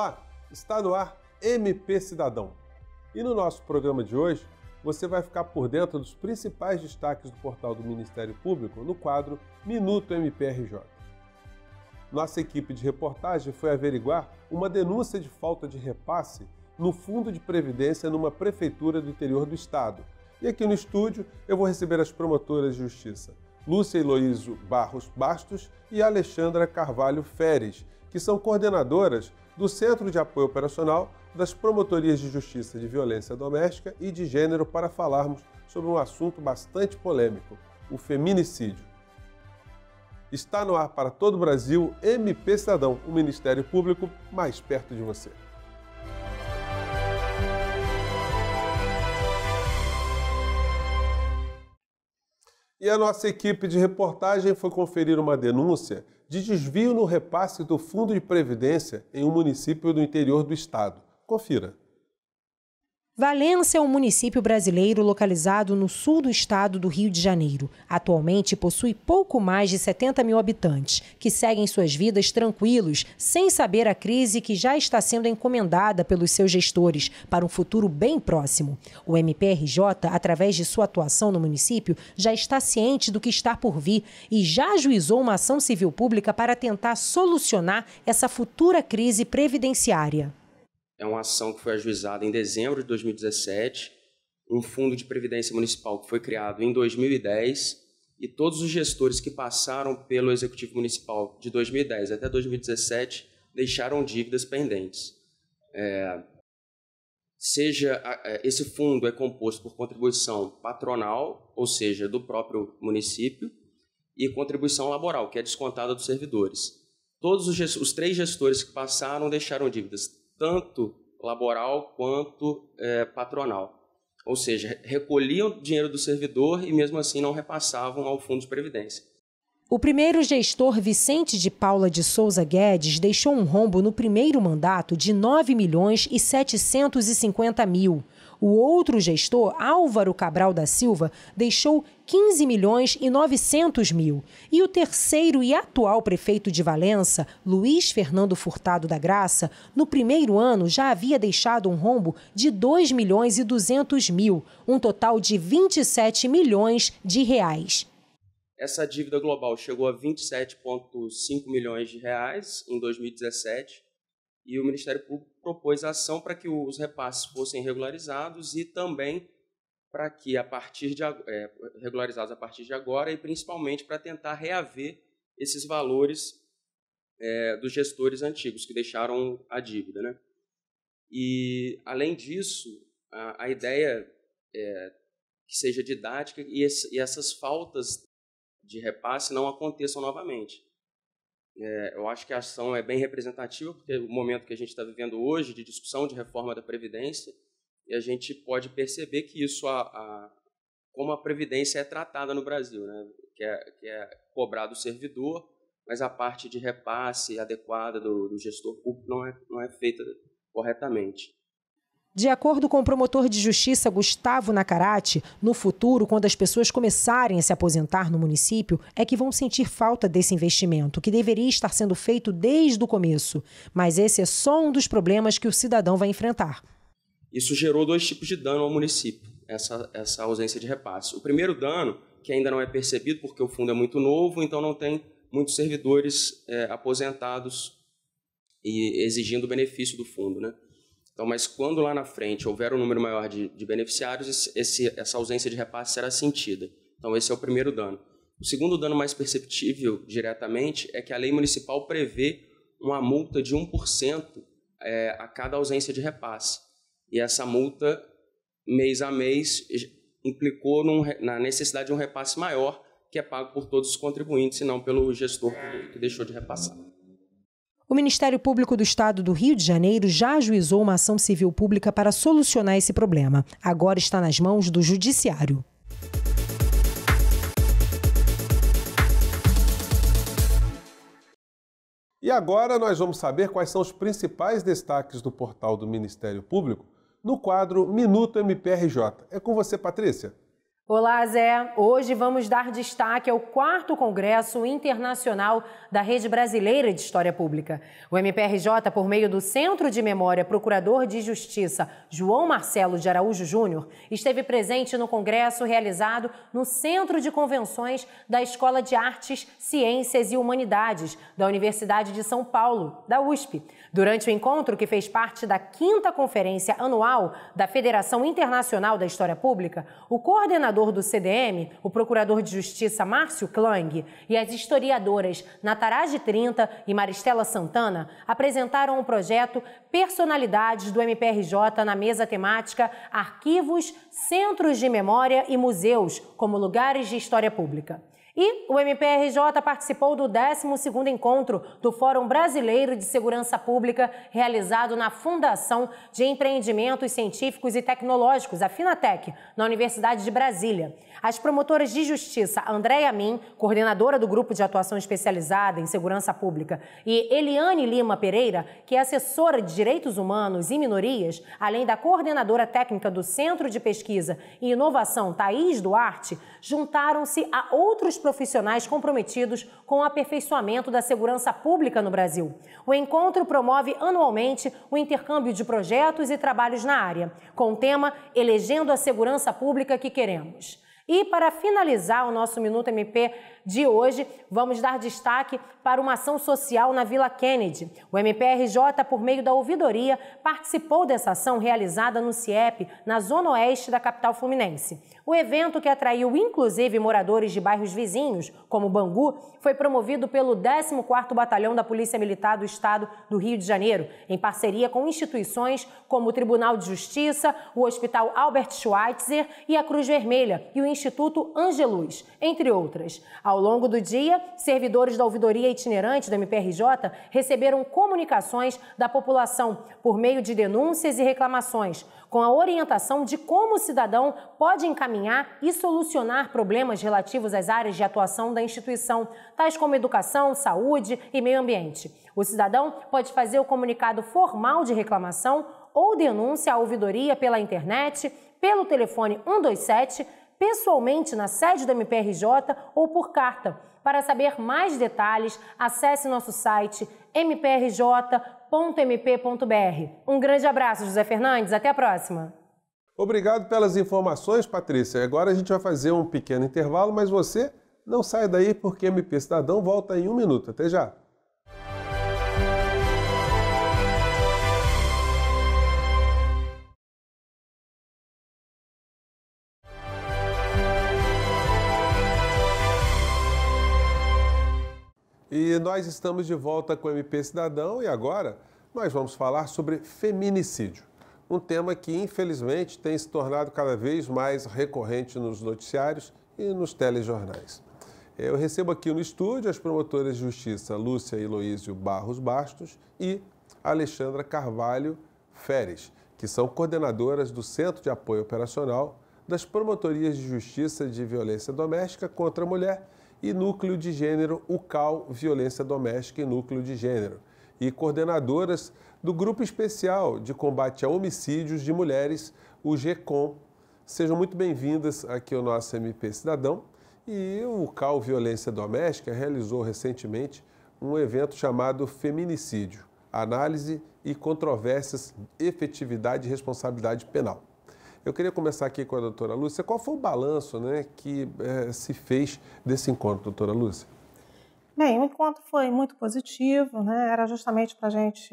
Olá, está no ar MP Cidadão. E no nosso programa de hoje, você vai ficar por dentro dos principais destaques do portal do Ministério Público no quadro Minuto MPRJ. Nossa equipe de reportagem foi averiguar uma denúncia de falta de repasse no Fundo de Previdência numa prefeitura do interior do estado. E aqui no estúdio eu vou receber as promotoras de justiça Lúcia Heloísio Barros Bastos e Alexandra Carvalho Feres, que são coordenadoras do Centro de Apoio Operacional das Promotorias de Justiça de Violência Doméstica e de Gênero, para falarmos sobre um assunto bastante polêmico, o feminicídio. Está no ar para todo o Brasil MP Cidadão, o Ministério Público mais perto de você. E a nossa equipe de reportagem foi conferir uma denúncia de desvio no repasse do Fundo de Previdência em um município do interior do estado. Confira. Valença é um município brasileiro localizado no sul do estado do Rio de Janeiro. Atualmente possui pouco mais de 70 mil habitantes, que seguem suas vidas tranquilos, sem saber a crise que já está sendo encomendada pelos seus gestores para um futuro bem próximo. O MPRJ, através de sua atuação no município, já está ciente do que está por vir e já ajuizou uma ação civil pública para tentar solucionar essa futura crise previdenciária. É uma ação que foi ajuizada em dezembro de 2017, um fundo de previdência municipal que foi criado em 2010 e todos os gestores que passaram pelo Executivo Municipal de 2010 até 2017 deixaram dívidas pendentes. Esse fundo é composto por contribuição patronal, ou seja, do próprio município, e contribuição laboral, que é descontada dos servidores. Todos os três gestores que passaram deixaram dívidas tanto laboral quanto patronal. Ou seja, recolhiam dinheiro do servidor e mesmo assim não repassavam ao Fundo de Previdência. O primeiro gestor, Vicente de Paula de Souza Guedes, deixou um rombo no primeiro mandato de 9.750.000. O outro gestor, Álvaro Cabral da Silva, deixou 15.900.000. E o terceiro e atual prefeito de Valença, Luiz Fernando Furtado da Graça, no primeiro ano já havia deixado um rombo de 2.200.000, um total de 27 milhões de reais. Essa dívida global chegou a 27,5 milhões de reais em 2017 e o Ministério Público propôs a ação para que os repasses fossem regularizados e também para que, regularizados a partir de agora, e principalmente para tentar reaver esses valores dos gestores antigos que deixaram a dívida, né? E, além disso, a ideia é que seja didática e essas faltas de repasse não aconteçam novamente. Eu acho que a ação é bem representativa, porque o momento que a gente está vivendo hoje, de discussão de reforma da Previdência, e a gente pode perceber que isso, como a Previdência é tratada no Brasil, né? que é cobrado do servidor, mas a parte de repasse adequada do gestor público não é feita corretamente. De acordo com o promotor de justiça Gustavo Nacarate, no futuro, quando as pessoas começarem a se aposentar no município, é que vão sentir falta desse investimento, que deveria estar sendo feito desde o começo. Mas esse é só um dos problemas que o cidadão vai enfrentar. Isso gerou dois tipos de dano ao município, essa ausência de repasse. O primeiro dano, que ainda não é percebido porque o fundo é muito novo, então não tem muitos servidores aposentados e exigindo o benefício do fundo, né? Então, mas quando lá na frente houver um número maior de beneficiários, essa ausência de repasse será sentida. Então, esse é o primeiro dano. O segundo dano mais perceptível diretamente é que a lei municipal prevê uma multa de 1% a cada ausência de repasse. E essa multa, mês a mês, implicou na necessidade de um repasse maior, que é pago por todos os contribuintes e não pelo gestor que deixou de repassar. O Ministério Público do Estado do Rio de Janeiro já ajuizou uma ação civil pública para solucionar esse problema. Agora está nas mãos do Judiciário. E agora nós vamos saber quais são os principais destaques do portal do Ministério Público no quadro Minuto MPRJ. É com você, Patrícia. Olá, Zé. Hoje vamos dar destaque ao 4º Congresso Internacional da Rede Brasileira de História Pública. O MPRJ, por meio do Centro de Memória Procurador de Justiça João Marcelo de Araújo Júnior, esteve presente no congresso realizado no Centro de Convenções da Escola de Artes, Ciências e Humanidades da Universidade de São Paulo, da USP. Durante o encontro, que fez parte da 5ª Conferência Anual da Federação Internacional da História Pública, o coordenador do CDM, o Procurador de Justiça Márcio Klang, e as historiadoras Nataraj 30 e Maristela Santana apresentaram o projeto Personalidades do MPRJ na mesa temática Arquivos, Centros de Memória e Museus como Lugares de História Pública. E o MPRJ participou do 12º encontro do Fórum Brasileiro de Segurança Pública, realizado na Fundação de Empreendimentos Científicos e Tecnológicos, a Finatec, na Universidade de Brasília. As promotoras de justiça Andréia Min, coordenadora do Grupo de Atuação Especializada em Segurança Pública, e Eliane Lima Pereira, que é assessora de Direitos Humanos e Minorias, além da coordenadora técnica do Centro de Pesquisa e Inovação, Thaís Duarte, juntaram-se a outros profissionais comprometidos com o aperfeiçoamento da segurança pública no Brasil. O encontro promove anualmente o intercâmbio de projetos e trabalhos na área, com o tema Elegendo a Segurança Pública que Queremos. E para finalizar o nosso Minuto MP de hoje, vamos dar destaque para uma ação social na Vila Kennedy. O MPRJ, por meio da ouvidoria, participou dessa ação realizada no CIEP, na zona oeste da capital fluminense. O evento, que atraiu inclusive moradores de bairros vizinhos, como Bangu, foi promovido pelo 14º Batalhão da Polícia Militar do Estado do Rio de Janeiro, em parceria com instituições como o Tribunal de Justiça, o Hospital Albert Schweitzer e a Cruz Vermelha e o Instituto Angelus, entre outras. Ao longo do dia, servidores da ouvidoria itinerante do MPRJ receberam comunicações da população por meio de denúncias e reclamações, com a orientação de como o cidadão pode encaminhar e solucionar problemas relativos às áreas de atuação da instituição, tais como educação, saúde e meio ambiente. O cidadão pode fazer o comunicado formal de reclamação ou denúncia à ouvidoria pela internet, pelo telefone 127, pessoalmente na sede do MPRJ ou por carta. Para saber mais detalhes, acesse nosso site mprj.mp.br. Um grande abraço, José Fernandes. Até a próxima. Obrigado pelas informações, Patrícia. Agora a gente vai fazer um pequeno intervalo, mas você não sai daí porque MP Cidadão volta em 1 minuto. Até já. E nós estamos de volta com o MP Cidadão e agora nós vamos falar sobre feminicídio, um tema que infelizmente tem se tornado cada vez mais recorrente nos noticiários e nos telejornais. Eu recebo aqui no estúdio as promotoras de justiça Lúcia Heloísio Barros Bastos e Alexandra Carvalho Feres, que são coordenadoras do Centro de Apoio Operacional das Promotorias de Justiça de Violência Doméstica contra a Mulher e Núcleo de Gênero, UCAL, Violência Doméstica e Núcleo de Gênero, e coordenadoras do Grupo Especial de Combate a Homicídios de Mulheres, o GECOM. Sejam muito bem-vindas aqui ao nosso MP Cidadão. E o UCAL Violência Doméstica realizou recentemente um evento chamado Feminicídio, Análise e Controvérsias, Efetividade e Responsabilidade Penal. Eu queria começar aqui com a doutora Lúcia. Qual foi o balanço, que se fez desse encontro, doutora Lúcia? Bem, o encontro foi muito positivo, Era justamente para a gente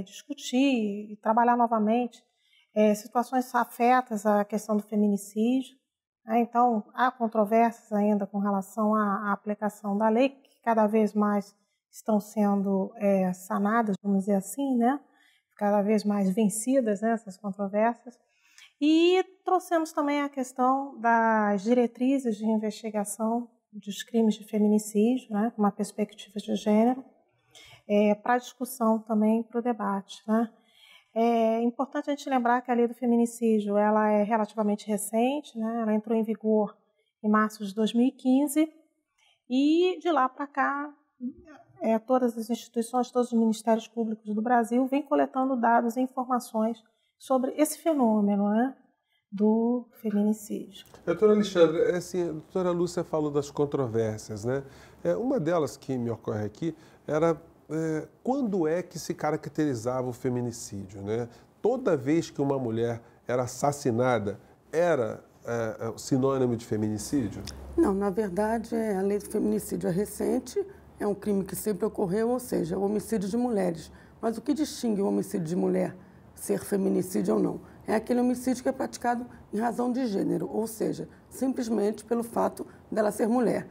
discutir e trabalhar novamente situações afetas à questão do feminicídio. Então, há controvérsias ainda com relação à aplicação da lei, que cada vez mais estão sendo sanadas, vamos dizer assim, Cada vez mais vencidas, essas controvérsias. E trouxemos também a questão das diretrizes de investigação dos crimes de feminicídio, com uma perspectiva de gênero, para discussão também, para o debate. É importante a gente lembrar que a lei do feminicídio ela é relativamente recente, ela entrou em vigor em março de 2015 e de lá para cá todas as instituições, todos os ministérios públicos do Brasil vêm coletando dados e informações sobre esse fenômeno, do feminicídio. Doutora Alexandra, assim, a doutora Lúcia falou das controvérsias, né? Uma delas que me ocorre aqui era quando é que se caracterizava o feminicídio, né? Toda vez que uma mulher era assassinada, era sinônimo de feminicídio? Não, na verdade, a lei do feminicídio é recente, é um crime que sempre ocorreu, ou seja, o homicídio de mulheres. Mas o que distingue o homicídio de mulher ser feminicídio ou não? É aquele homicídio que é praticado em razão de gênero, ou seja, simplesmente pelo fato dela ser mulher.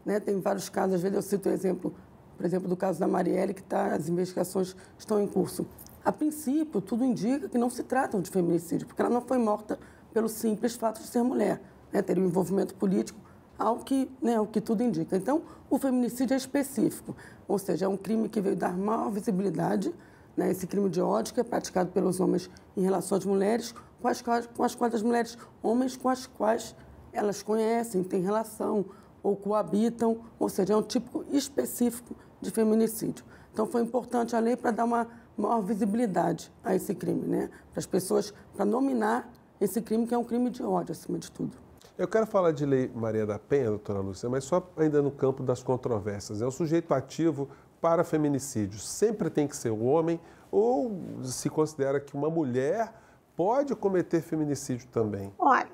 Né? Tem vários casos, às vezes eu cito o exemplo, por exemplo, do caso da Marielle, que as investigações estão em curso. A princípio, tudo indica que não se trata de feminicídio, porque ela não foi morta pelo simples fato de ser mulher, né? Teria um envolvimento político, ao que tudo indica. Então, o feminicídio é específico, ou seja, é um crime que veio dar maior visibilidade, né? Esse crime de ódio que é praticado pelos homens em relação às mulheres, com as quais as mulheres, homens com as quais elas conhecem, têm relação ou coabitam, ou seja, é um tipo específico de feminicídio. Então, foi importante a lei para dar uma maior visibilidade a esse crime, né? Para as pessoas, para nominar esse crime, que é um crime de ódio, acima de tudo. Eu quero falar de Lei Maria da Penha, doutora Lúcia, mas só ainda no campo das controvérsias. O sujeito ativo para feminicídio sempre tem que ser o homem ou se considera que uma mulher pode cometer feminicídio também? Olha,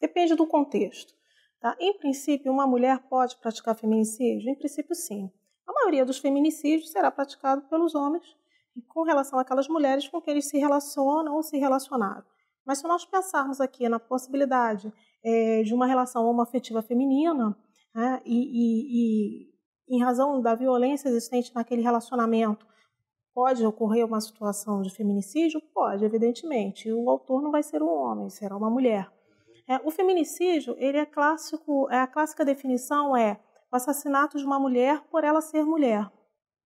depende do contexto. Tá? Em princípio, uma mulher pode praticar feminicídio? Em princípio, sim. A maioria dos feminicídios será praticado pelos homens com relação àquelas mulheres com quem eles se relacionam ou se relacionaram. Mas se nós pensarmos aqui na possibilidade de uma relação homoafetiva feminina, né, e em razão da violência existente naquele relacionamento, pode ocorrer uma situação de feminicídio? Pode, evidentemente. E o autor não vai ser um homem, será uma mulher. O feminicídio, ele é clássico, a clássica definição é o assassinato de uma mulher por ela ser mulher.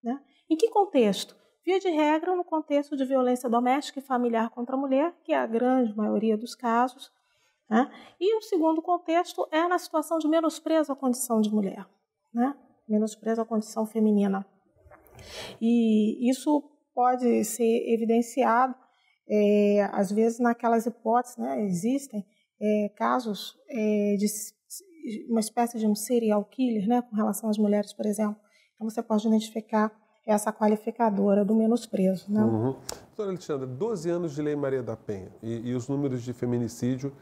Né? Em que contexto? Via de regra, no contexto de violência doméstica e familiar contra a mulher, que é a grande maioria dos casos. Né? E o segundo contexto é na situação de menosprezo à condição de mulher, né? Menosprezo à condição feminina. E isso pode ser evidenciado, às vezes, naquelas hipóteses, né? Existem casos de uma espécie de um serial killer, né? Com relação às mulheres, por exemplo. Então, você pode identificar essa qualificadora do menosprezo. Né? Uhum. Doutora Alexandra, 12 anos de Lei Maria da Penha e os números de feminicídio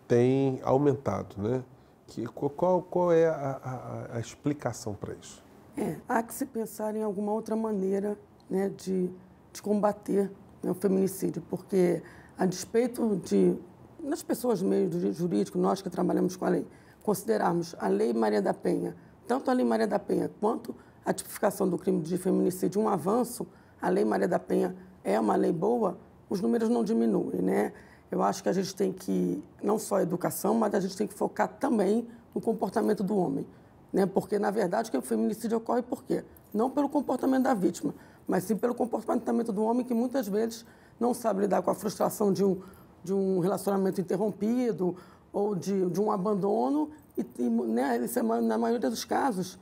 têm aumentado, né? Qual é a explicação para isso? Há que se pensar em alguma outra maneira, né, de combater, né, o feminicídio, porque a despeito das pessoas do meio jurídico, nós que trabalhamos com a lei, considerarmos a Lei Maria da Penha, tanto a Lei Maria da Penha quanto a tipificação do crime de feminicídio um avanço, a Lei Maria da Penha é uma lei boa, os números não diminuem, né? Eu acho que a gente tem que, não só a educação, mas a gente tem que focar também no comportamento do homem, né? Porque, na verdade, que o feminicídio ocorre por quê? Não pelo comportamento da vítima, mas sim pelo comportamento do homem que muitas vezes não sabe lidar com a frustração de um relacionamento interrompido ou de um abandono né, isso é, na maioria dos casos,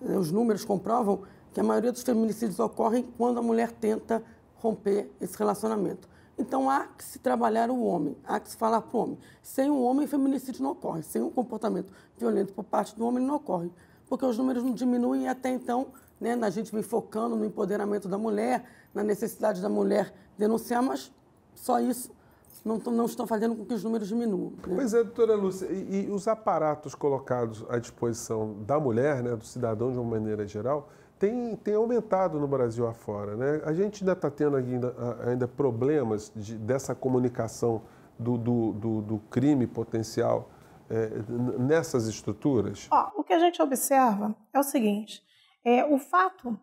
os números comprovam que a maioria dos feminicídios ocorrem quando a mulher tenta romper esse relacionamento. Então, há que se trabalhar o homem, há que se falar para o homem. Sem o homem, feminicídio não ocorre. Sem um comportamento violento por parte do homem, não ocorre. Porque os números não diminuem e até então, né, a gente vem focando no empoderamento da mulher, na necessidade da mulher denunciar, mas só isso não estão fazendo com que os números diminuam. Né? Pois é, doutora Lúcia, e os aparatos colocados à disposição da mulher, né, do cidadão de uma maneira geral, tem aumentado no Brasil afora, né? A gente ainda está tendo ainda problemas dessa comunicação do crime potencial nessas estruturas? O que a gente observa é o seguinte, o fato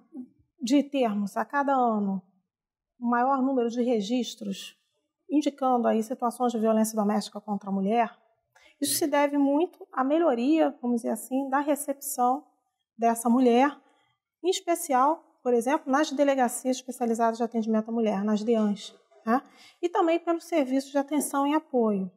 de termos a cada ano um maior número de registros indicando aí situações de violência doméstica contra a mulher, isso se deve muito à melhoria, vamos dizer assim, da recepção dessa mulher, em especial, por exemplo, nas delegacias especializadas de atendimento à mulher, nas DEANs, né? E também pelos serviços de atenção e apoio,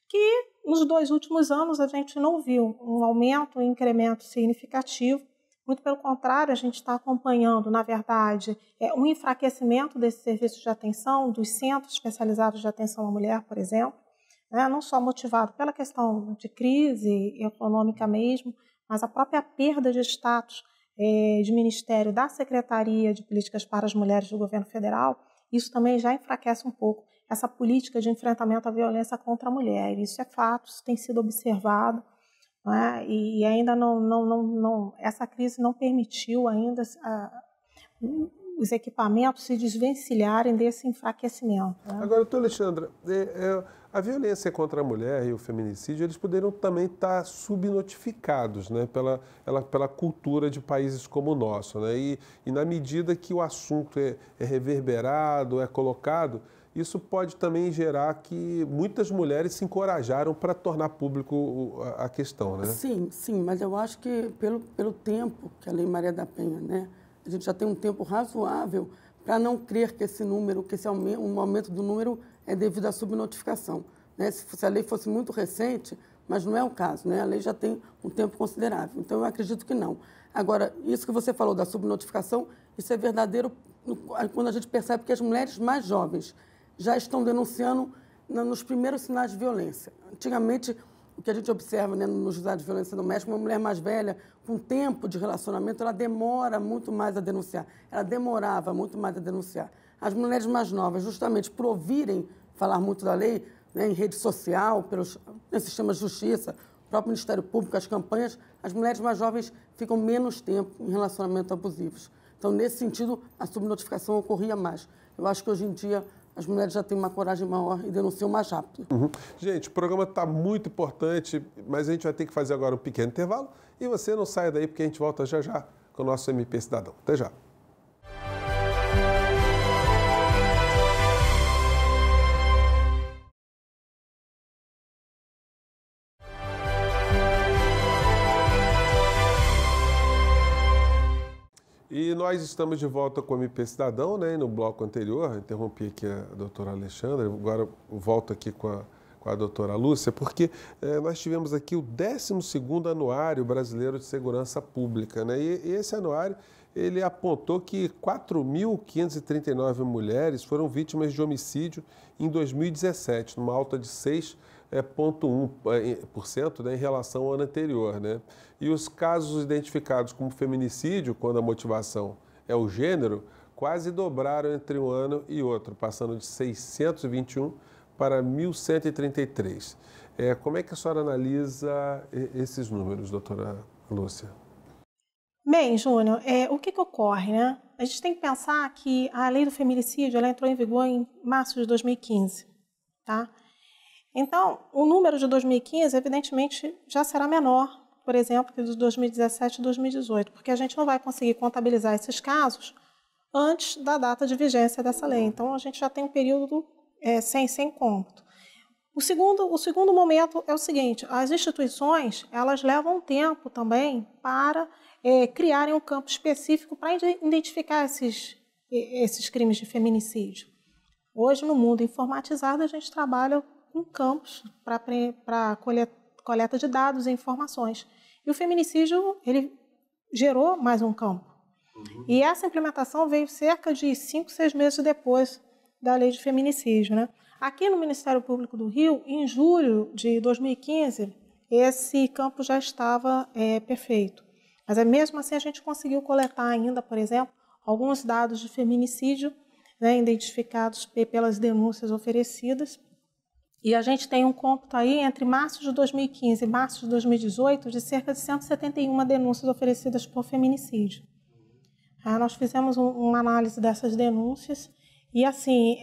que nos 2 últimos anos a gente não viu um aumento, um incremento significativo. Muito pelo contrário, a gente está acompanhando, na verdade, um enfraquecimento desses serviços de atenção, dos centros especializados de atenção à mulher, por exemplo, né, não só motivado pela questão de crise econômica mesmo, mas a própria perda de status de ministério da Secretaria de Políticas para as Mulheres do Governo Federal, isso também já enfraquece um pouco essa política de enfrentamento à violência contra a mulher. Isso é fato, isso tem sido observado, né? E ainda essa crise não permitiu ainda os equipamentos se desvencilharem desse enfraquecimento, né? Agora, doutora Alexandra, a violência contra a mulher e o feminicídio, eles poderiam também estar subnotificados, né, pela cultura de países como o nosso, né? E na medida que o assunto é reverberado, é colocado, isso pode também gerar que muitas mulheres se encorajaram para tornar público a questão, né? Sim, mas eu acho que pelo tempo que a Lei Maria da Penha, né, a gente já tem um tempo razoável para não crer que esse número, um aumento do número é devido à subnotificação, né? Se a lei fosse muito recente, mas não é o caso, né? A lei já tem um tempo considerável, então eu acredito que não. Agora, isso que você falou da subnotificação, isso é verdadeiro quando a gente percebe que as mulheres mais jovens já estão denunciando nos primeiros sinais de violência. Antigamente, o que a gente observa, né, nos juizados de violência doméstica, uma mulher mais velha, com tempo de relacionamento, ela demora muito mais a denunciar. Ela demorava muito mais a denunciar. As mulheres mais novas, justamente por ouvirem falar muito da lei, né, em rede social, pelos sistemas de justiça, o próprio Ministério Público, as campanhas, as mulheres mais jovens ficam menos tempo em relacionamentos abusivos. Então, nesse sentido, a subnotificação ocorria mais. Eu acho que hoje em dia as mulheres já têm uma coragem maior e denunciam mais rápido. Gente, o programa está muito importante, mas a gente vai ter que fazer agora um pequeno intervalo. E você não saia daí, porque a gente volta já já com o nosso MP Cidadão. Até já. E nós estamos de volta com o MP Cidadão, né? No bloco anterior, interrompi aqui a doutora Alexandra, agora volto aqui com a doutora Lúcia, porque nós tivemos aqui o 12º Anuário Brasileiro de Segurança Pública, né? E esse anuário, ele apontou que 4.539 mulheres foram vítimas de homicídio em 2017, numa alta de 6,1%, né, em relação ao ano anterior, né? E os casos identificados como feminicídio, quando a motivação é o gênero, quase dobraram entre um ano e outro, passando de 621 para 1.133. Como é que a senhora analisa esses números, doutora Lúcia? Bem, Júnior, o que ocorre, né? A gente tem que pensar que a lei do feminicídio ela entrou em vigor em março de 2015, tá? Então, o número de 2015, evidentemente, já será menor, por exemplo, que de 2017 e 2018, porque a gente não vai conseguir contabilizar esses casos antes da data de vigência dessa lei. Então, a gente já tem um período sem cômputo. O segundo momento é o seguinte: as instituições elas levam tempo também para criarem um campo específico para identificar esses crimes de feminicídio. Hoje, no mundo informatizado, a gente trabalha com campos para coleta de dados e informações. E o feminicídio ele gerou mais um campo. E essa implementação veio cerca de 5, 6 meses depois da lei de feminicídio, né? Aqui no Ministério Público do Rio, em julho de 2015, esse campo já estava perfeito. Mas mesmo assim a gente conseguiu coletar ainda, por exemplo, alguns dados de feminicídio, né, identificados pelas denúncias oferecidas. E a gente tem um cômputo aí entre março de 2015 e março de 2018 de cerca de 171 denúncias oferecidas por feminicídio. Nós fizemos uma análise dessas denúncias e, assim,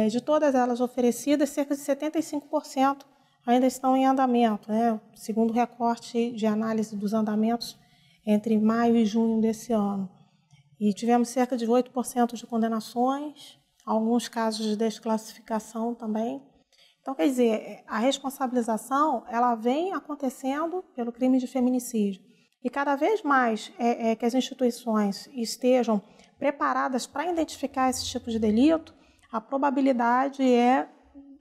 de todas elas oferecidas, cerca de 75% ainda estão em andamento, né? Segundo o recorte de análise dos andamentos entre maio e junho desse ano. E tivemos cerca de 8% de condenações, alguns casos de desclassificação também. Então, quer dizer, a responsabilização ela vem acontecendo pelo crime de feminicídio. E cada vez mais que as instituições estejam preparadas para identificar esse tipo de delito, a probabilidade é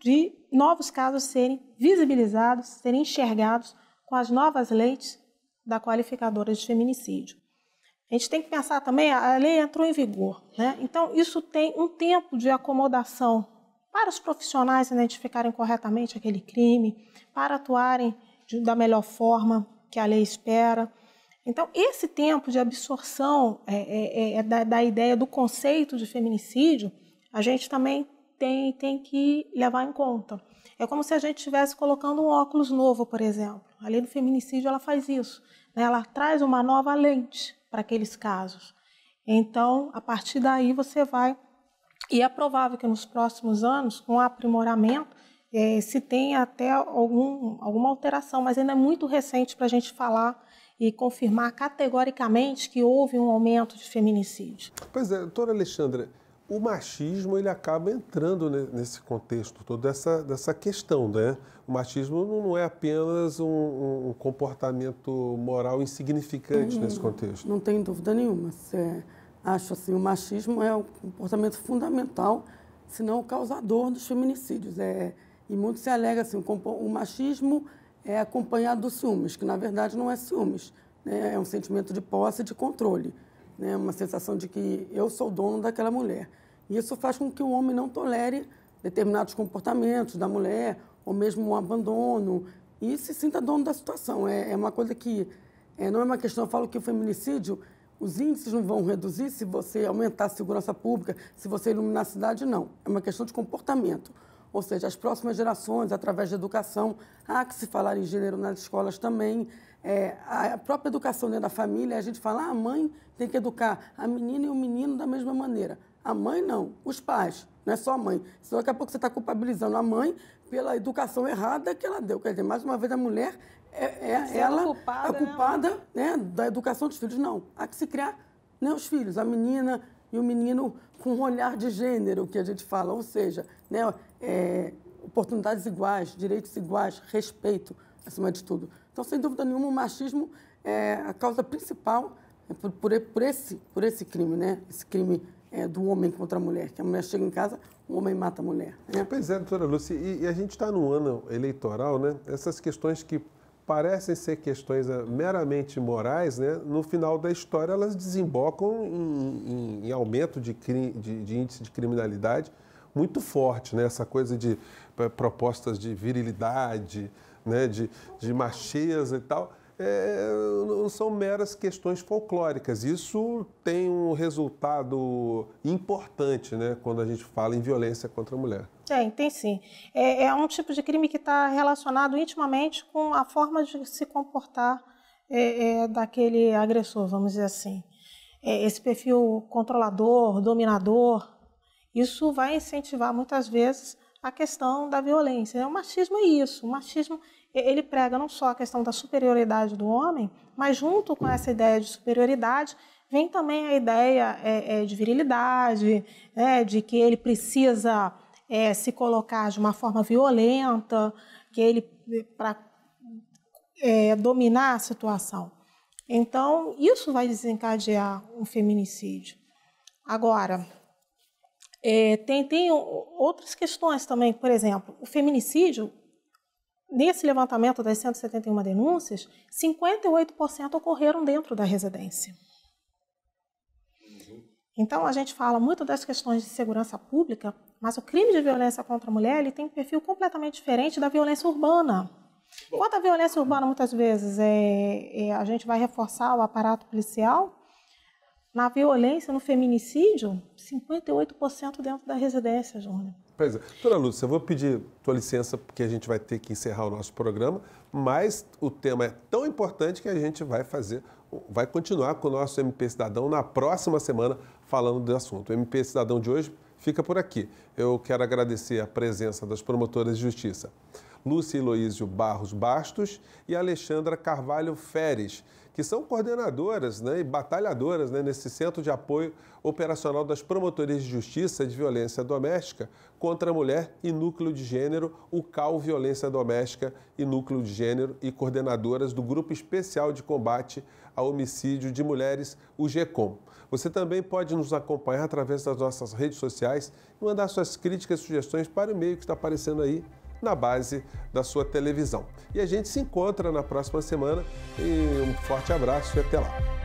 de novos casos serem visibilizados, serem enxergados com as novas leis da qualificadora de feminicídio. A gente tem que pensar também, a lei entrou em vigor, né? Então isso tem um tempo de acomodação para os profissionais identificarem corretamente aquele crime, para atuarem da melhor forma que a lei espera. Então, esse tempo de absorção da ideia do conceito de feminicídio, a gente também tem que levar em conta. É como se a gente estivesse colocando um óculos novo, por exemplo. A lei do feminicídio ela faz isso, né? Ela traz uma nova lente para aqueles casos. Então, a partir daí você vai... E é provável que nos próximos anos, com o aprimoramento, se tenha até alguma alteração, mas ainda é muito recente para a gente falar e confirmar categoricamente que houve um aumento de feminicídio. Pois é, doutora Alexandra, o machismo ele acaba entrando nesse contexto todo dessa questão, né? O machismo não é apenas um comportamento moral insignificante nesse contexto. Não tem dúvida nenhuma. Acho assim, o machismo é um comportamento fundamental, se não o causador dos feminicídios. E muito se alega assim, o machismo é acompanhado dos ciúmes, que na verdade não é ciúmes, né? É um sentimento de posse e de controle, né? Uma sensação de que eu sou dono daquela mulher. E isso faz com que o homem não tolere determinados comportamentos da mulher, ou mesmo um abandono, e se sinta dono da situação. É uma coisa que não é uma questão, eu falo que o feminicídio, os índices não vão reduzir se você aumentar a segurança pública, se você iluminar a cidade, não. É uma questão de comportamento. Ou seja, as próximas gerações, através da educação, há que se falar em gênero nas escolas também. A própria educação dentro da família, a gente fala, a mãe tem que educar a menina e o menino da mesma maneira. A mãe não, os pais, não é só a mãe. Senão daqui a pouco você está culpabilizando a mãe pela educação errada que ela deu. Quer dizer, mais uma vez, a mulher ela a culpada, né, da educação dos filhos. Não, há que se criar, né, os filhos, a menina e o menino com um olhar de gênero, que a gente fala, ou seja, né, oportunidades iguais, direitos iguais, respeito, acima de tudo. Então, sem dúvida nenhuma, o machismo é a causa principal por esse crime, né? Esse crime do homem contra a mulher, que a mulher chega em casa, o homem mata a mulher. Né? Pois é, doutora Lúcia, e a gente está num ano eleitoral, né? Essas questões que parecem ser questões meramente morais, né? No final da história elas desembocam em aumento de índice de criminalidade muito forte, né? Essa coisa de propostas de virilidade, né? de macheza e tal, não são meras questões folclóricas. Isso tem um resultado importante, né? Quando a gente fala em violência contra a mulher. Tem sim. É um tipo de crime que está relacionado intimamente com a forma de se comportar daquele agressor, vamos dizer assim. Esse perfil controlador, dominador, isso vai incentivar muitas vezes a questão da violência. O machismo é isso. O machismo ele prega não só a questão da superioridade do homem, mas junto com essa ideia de superioridade vem também a ideia de virilidade, de que ele precisa se colocar de uma forma violenta, que ele para dominar a situação. Então, isso vai desencadear um feminicídio. Agora, tem outras questões também, por exemplo, o feminicídio, nesse levantamento das 171 denúncias, 58% ocorreram dentro da residência. Então, a gente fala muito das questões de segurança pública, mas o crime de violência contra a mulher ele tem um perfil completamente diferente da violência urbana. Enquanto a violência urbana, muitas vezes, a gente vai reforçar o aparato policial, na violência, no feminicídio, 58% dentro da residência, Júnior. Pois é. Doutora Lúcia, eu vou pedir tua licença, porque a gente vai ter que encerrar o nosso programa, mas o tema é tão importante que a gente vai continuar com o nosso MP Cidadão na próxima semana falando do assunto. O MP Cidadão de hoje fica por aqui. Eu quero agradecer a presença das promotoras de justiça Lúcia Heloísio Barros Bastos e Alexandra Carvalho Feres, que são coordenadoras, né, e batalhadoras, né, nesse Centro de Apoio Operacional das Promotorias de Justiça de Violência Doméstica contra a Mulher e Núcleo de Gênero, o CAU Violência Doméstica e Núcleo de Gênero, e coordenadoras do Grupo Especial de Combate ao Homicídio de Mulheres, o GECOM. Você também pode nos acompanhar através das nossas redes sociais e mandar suas críticas e sugestões para o e-mail que está aparecendo aí na base da sua televisão. E a gente se encontra na próxima semana. E um forte abraço e até lá.